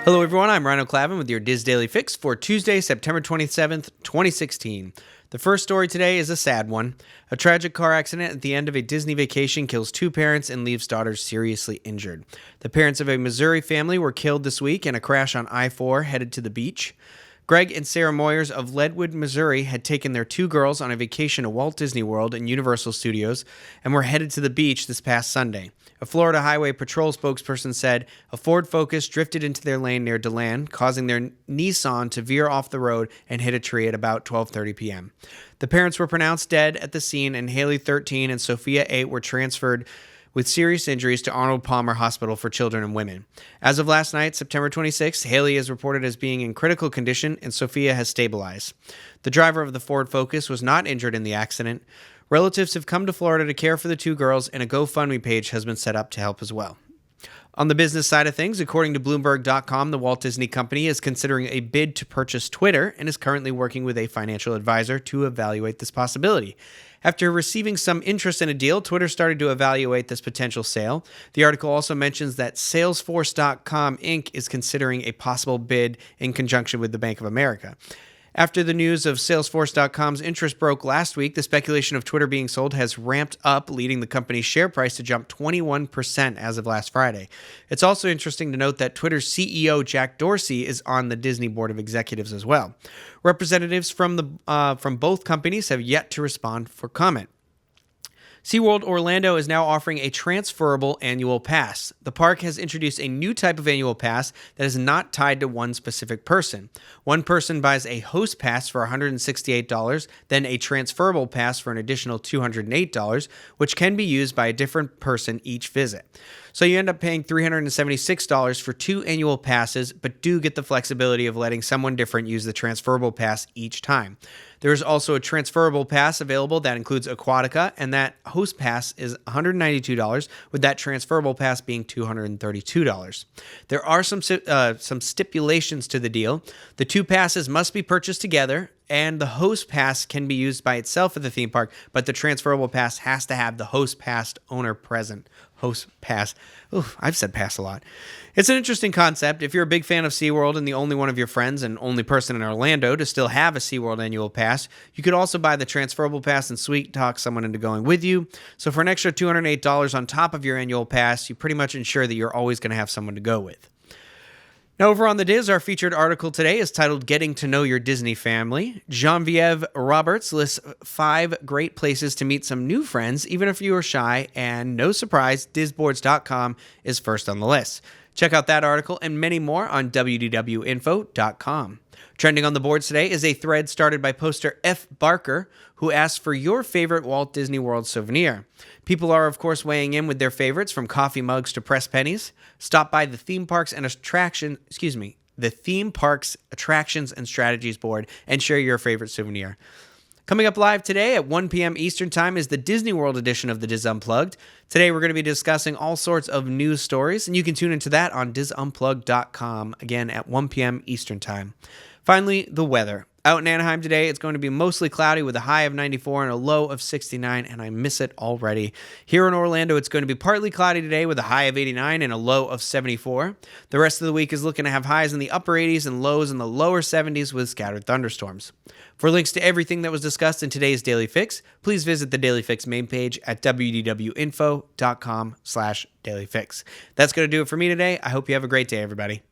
Hello, everyone. I'm Rhino Clavin with your Diz Daily Fix for Tuesday, September 27th, 2016. The first story today is a sad one. A tragic car accident at the end of a Disney vacation kills two parents and leaves daughters seriously injured. The parents of a Missouri family were killed this week in a crash on I-4 headed to the beach. Greg and Sarah Moyers of Leadwood, Missouri had taken their two girls on a vacation to Walt Disney World and Universal Studios and were headed to the beach this past Sunday. A Florida Highway Patrol spokesperson said a Ford Focus drifted into their lane near DeLand, causing their Nissan to veer off the road and hit a tree at about 12:30 p.m. The parents were pronounced dead at the scene, and Haley, 13, and Sophia, 8, were transferred with serious injuries to Arnold Palmer Hospital for Children and Women. As of last night, September 26th, Haley is reported as being in critical condition and Sophia has stabilized. The driver of the Ford Focus was not injured in the accident. Relatives have come to Florida to care for the two girls, and a GoFundMe page has been set up to help as well. On the business side of things, according to Bloomberg.com, the Walt Disney Company is considering a bid to purchase Twitter and is currently working with a financial advisor to evaluate this possibility. After receiving some interest in a deal, Twitter started to evaluate this potential sale. The article also mentions that Salesforce.com Inc. is considering a possible bid in conjunction with the Bank of America. After the news of Salesforce.com's interest broke last week, the speculation of Twitter being sold has ramped up, leading the company's share price to jump 21% as of last Friday. It's also interesting to note that Twitter's CEO Jack Dorsey is on the Disney Board of Executives as well. Representatives from both companies have yet to respond for comment. SeaWorld Orlando is now offering a transferable annual pass. The park has introduced a new type of annual pass that is not tied to one specific person. One person buys a host pass for $168, then a transferable pass for an additional $208, which can be used by a different person each visit. So you end up paying $376 for two annual passes, but do get the flexibility of letting someone different use the transferable pass each time. There is also a transferable pass available that includes Aquatica, and that host pass is $192, with that transferable pass being $232. There are some stipulations to the deal. The two passes must be purchased together, and the host pass can be used by itself at the theme park, but the transferable pass has to have the host pass owner present. Host pass. Oof, I've said pass a lot. It's an interesting concept. If you're a big fan of SeaWorld and the only one of your friends and only person in Orlando to still have a SeaWorld annual pass, you could also buy the transferable pass and sweet talk someone into going with you. So for an extra $208 on top of your annual pass, you pretty much ensure that you're always going to have someone to go with. Now, over on The Diz, our featured article today is titled Getting to Know Your Disney Family. Genevieve Roberts lists 5 great places to meet some new friends, even if you are shy, and no surprise, DizBoards.com is first on the list. Check out that article and many more on wdwinfo.com. Trending on the boards today is a thread started by poster F. Barker, who asks for your favorite Walt Disney World souvenir. People are, of course, weighing in with their favorites, from coffee mugs to press pennies. Stop by the Theme Parks Attractions and Strategies board and share your favorite souvenir. Coming up live today at 1 p.m. Eastern Time is the Disney World edition of the Diz Unplugged. Today we're going to be discussing all sorts of news stories, and you can tune into that on DizUnplugged.com, again at 1 p.m. Eastern Time. Finally, the weather. Out in Anaheim today, it's going to be mostly cloudy with a high of 94 and a low of 69, and I miss it already. Here in Orlando, it's going to be partly cloudy today with a high of 89 and a low of 74. The rest of the week is looking to have highs in the upper 80s and lows in the lower 70s with scattered thunderstorms. For links to everything that was discussed in today's Daily Fix, please visit the Daily Fix main page at wdwinfo.com/dailyfix. That's going to do it for me today. I hope you have a great day, everybody.